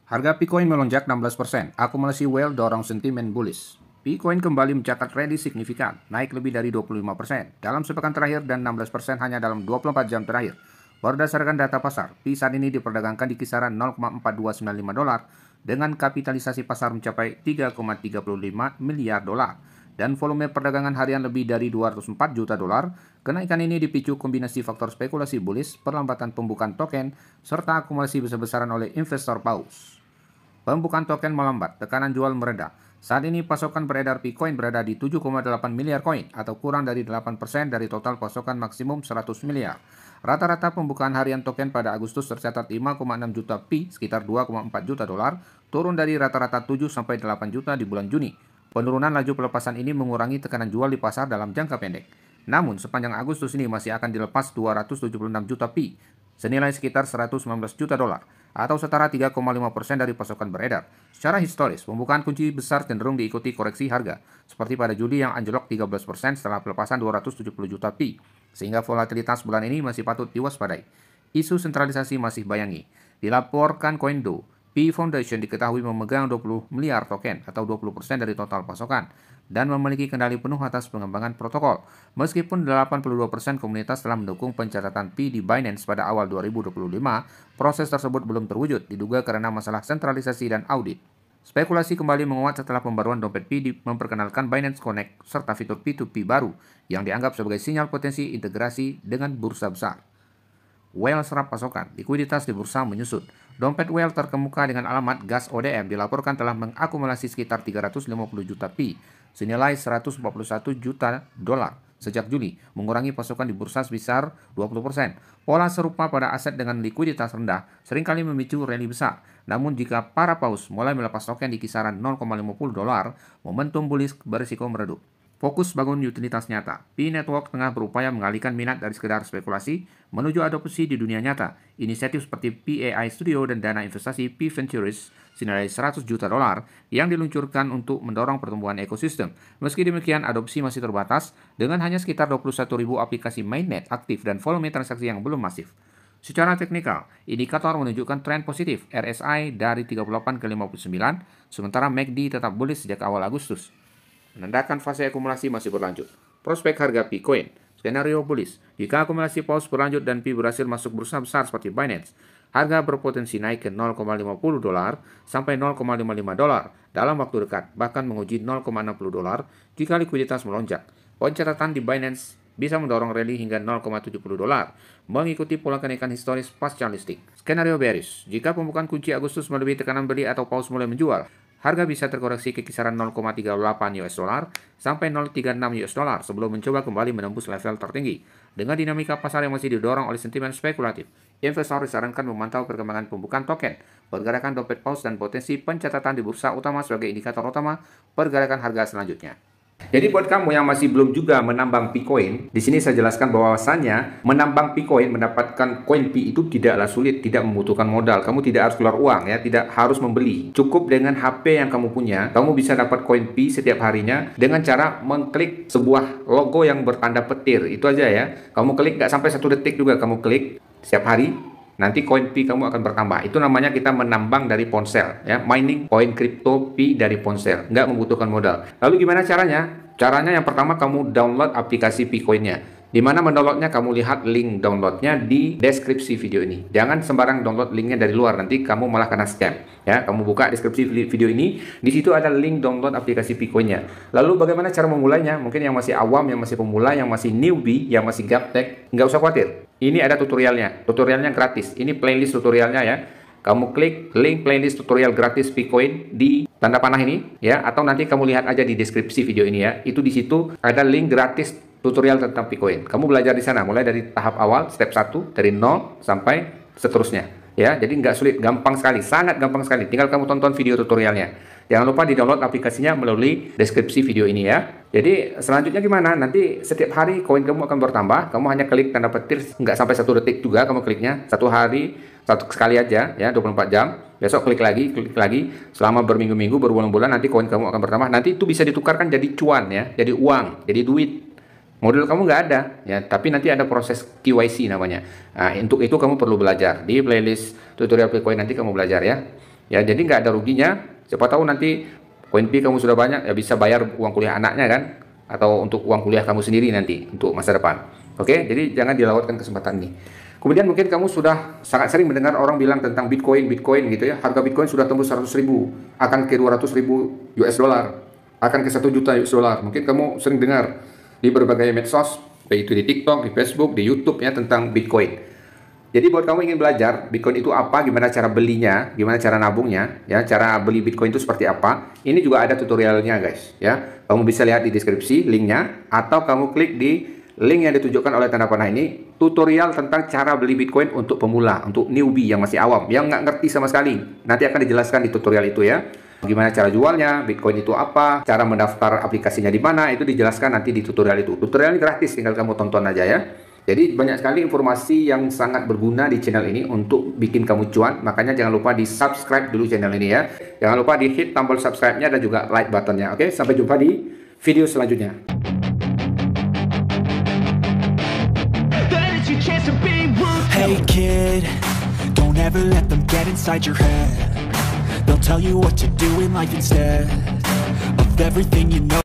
Harga Bitcoin melonjak 16%, akumulasi whale dorong sentimen bullish. Bitcoin kembali mencatat rally signifikan, naik lebih dari 25% dalam sepekan terakhir dan 16% hanya dalam 24 jam terakhir. Berdasarkan data pasar, Pi saat ini diperdagangkan di kisaran 0,4295 dolar dengan kapitalisasi pasar mencapai 3,35 miliar dolar dan volume perdagangan harian lebih dari 204 juta dolar. Kenaikan ini dipicu kombinasi faktor spekulasi bullish, perlambatan pembukaan token, serta akumulasi besar-besaran oleh investor paus. Pembukaan token melambat, tekanan jual mereda. Saat ini pasokan beredar Bitcoin berada di 7,8 miliar koin atau kurang dari 8% dari total pasokan maksimum 100 miliar. Rata-rata pembukaan harian token pada Agustus tercatat 5,6 juta Pi, sekitar 2,4 juta dolar, turun dari rata-rata 7-8 juta di bulan Juni. Penurunan laju pelepasan ini mengurangi tekanan jual di pasar dalam jangka pendek. Namun, sepanjang Agustus ini masih akan dilepas 276 juta Pi, senilai sekitar 119 juta dolar, atau setara 3,5% dari pasokan beredar. Secara historis, pembukaan kunci besar cenderung diikuti koreksi harga, seperti pada Juli yang anjlok 13% setelah pelepasan 270 juta Pi, sehingga volatilitas bulan ini masih patut diwaspadai. Isu sentralisasi masih bayangi. Dilaporkan Coindo, Pi Foundation diketahui memegang 20 miliar token atau 20% dari total pasokan dan memiliki kendali penuh atas pengembangan protokol. Meskipun 82% komunitas telah mendukung pencatatan Pi di Binance pada awal 2025, proses tersebut belum terwujud, diduga karena masalah sentralisasi dan audit. Spekulasi kembali menguat setelah pembaruan dompet Pi memperkenalkan Binance Connect serta fitur P2P baru yang dianggap sebagai sinyal potensi integrasi dengan bursa besar. Whale serap pasokan, likuiditas di bursa menyusut. Dompet whale terkemuka dengan alamat gas ODM dilaporkan telah mengakumulasi sekitar 350 juta Pi, senilai 141 juta dolar sejak Juli, mengurangi pasokan di bursa sebesar 20%. Pola serupa pada aset dengan likuiditas rendah seringkali memicu rally besar. Namun jika para paus mulai melepas token di kisaran 0,50 dolar, momentum bullish berisiko meredup. Fokus bangun utilitas nyata. Pi Network tengah berupaya mengalihkan minat dari sekedar spekulasi menuju adopsi di dunia nyata. Inisiatif seperti Pi AI Studio dan dana investasi Pi Ventures senilai 100 juta dolar yang diluncurkan untuk mendorong pertumbuhan ekosistem. Meski demikian, adopsi masih terbatas dengan hanya sekitar 21.000 aplikasi mainnet aktif dan volume transaksi yang belum masif. Secara teknikal, indikator menunjukkan tren positif RSI dari 38 ke 59, sementara MACD tetap bullish sejak awal Agustus, menandakan fase akumulasi masih berlanjut. Prospek harga Bitcoin, skenario bullish. Jika akumulasi paus berlanjut dan Pi berhasil masuk bursa besar seperti Binance, harga berpotensi naik ke 0,50 dolar sampai 0,55 dolar dalam waktu dekat, bahkan menguji 0,60 dolar jika likuiditas melonjak. Pencatatan di Binance bisa mendorong rally hingga 0,70 dolar, mengikuti pola kenaikan historis pasca listing. Skenario bearish, jika pembukaan kunci Agustus melebihi tekanan beli atau paus mulai menjual, harga bisa terkoreksi ke kisaran 0,38 US dollar sampai 0,36 US dollar sebelum mencoba kembali menembus level tertinggi. Dengan dinamika pasar yang masih didorong oleh sentimen spekulatif, investor disarankan memantau perkembangan pembukaan token, pergerakan dompet paus dan potensi pencatatan di bursa utama sebagai indikator utama pergerakan harga selanjutnya. Jadi buat kamu yang masih belum juga menambang Bitcoin, di sini saya jelaskan bahwasannya menambang Bitcoin, mendapatkan koin Pi itu tidaklah sulit, tidak membutuhkan modal. Kamu tidak harus keluar uang ya, tidak harus membeli. Cukup dengan HP yang kamu punya, kamu bisa dapat koin Pi setiap harinya dengan cara mengklik sebuah logo yang bertanda petir. Itu aja ya. Kamu klik nggak sampai 1 detik juga kamu klik setiap hari. Nanti koin Pi kamu akan bertambah. Itu namanya kita menambang dari ponsel, ya, mining koin kripto Pi dari ponsel, nggak membutuhkan modal. Lalu gimana caranya? Caranya yang pertama kamu download aplikasi Bitcoin-nya. Di mana mendownloadnya, kamu lihat link downloadnya di deskripsi video ini. Jangan sembarang download linknya dari luar, nanti kamu malah kena scam. Ya, kamu buka deskripsi video ini, di situ ada link download aplikasi Bitcoin-nya. Lalu bagaimana cara memulainya? Mungkin yang masih awam, yang masih pemula, yang masih newbie, yang masih gaptek, nggak usah khawatir. Ini ada tutorialnya. Tutorialnya gratis. Ini playlist tutorialnya ya. Kamu klik link playlist tutorial gratis Bitcoin di tanda panah ini ya, atau nanti kamu lihat aja di deskripsi video ini ya. Itu di situ ada link gratis tutorial tentang Bitcoin. Kamu belajar di sana mulai dari tahap awal, step 1 dari 0 sampai seterusnya. Ya, jadi nggak sulit, gampang sekali, sangat gampang sekali. Tinggal kamu tonton video tutorialnya. Jangan lupa di-download aplikasinya melalui deskripsi video ini ya. Jadi selanjutnya gimana? Nanti setiap hari koin kamu akan bertambah. Kamu hanya klik tanda petir, nggak sampai 1 detik juga kamu kliknya. Satu hari, satu sekali aja ya, 24 jam. Besok klik lagi. Selama berminggu-minggu, berbulan-bulan, nanti koin kamu akan bertambah. Nanti itu bisa ditukarkan jadi cuan ya, jadi uang, jadi duit. Modal kamu nggak ada ya, tapi nanti ada proses KYC namanya. Nah, untuk itu kamu perlu belajar di playlist tutorial Bitcoin, nanti kamu belajar ya. Ya, jadi nggak ada ruginya. Siapa tahu nanti koin Pi kamu sudah banyak, ya bisa bayar uang kuliah anaknya kan, atau untuk uang kuliah kamu sendiri nanti untuk masa depan. Oke, jadi jangan dilewatkan kesempatan ini. Kemudian mungkin kamu sudah sangat sering mendengar orang bilang tentang Bitcoin gitu ya. Harga Bitcoin sudah tembus 100.000, akan ke 200.000 US dollar, akan ke 1 juta US dollar. Mungkin kamu sering dengar di berbagai medsos, baik itu di TikTok, di Facebook, di YouTube ya, tentang Bitcoin. Jadi buat kamu ingin belajar Bitcoin itu apa, gimana cara belinya, gimana cara nabungnya, ya, cara beli Bitcoin itu seperti apa, ini juga ada tutorialnya guys, ya. Kamu bisa lihat di deskripsi linknya, atau kamu klik di link yang ditunjukkan oleh tanda panah ini, tutorial tentang cara beli Bitcoin untuk pemula, untuk newbie yang masih awam, yang nggak ngerti sama sekali. Nanti akan dijelaskan di tutorial itu ya. Gimana cara jualnya, Bitcoin itu apa, cara mendaftar aplikasinya di mana, itu dijelaskan nanti di tutorial itu. Tutorial ini gratis, tinggal kamu tonton aja ya. Jadi banyak sekali informasi yang sangat berguna di channel ini untuk bikin kamu cuan. Makanya jangan lupa di subscribe dulu channel ini ya. Jangan lupa di hit tombol subscribe-nya dan juga like buttonnya. Oke, sampai jumpa di video selanjutnya. Hey kid, don't ever let them get inside your head. They'll tell you what to do in life instead of everything you know.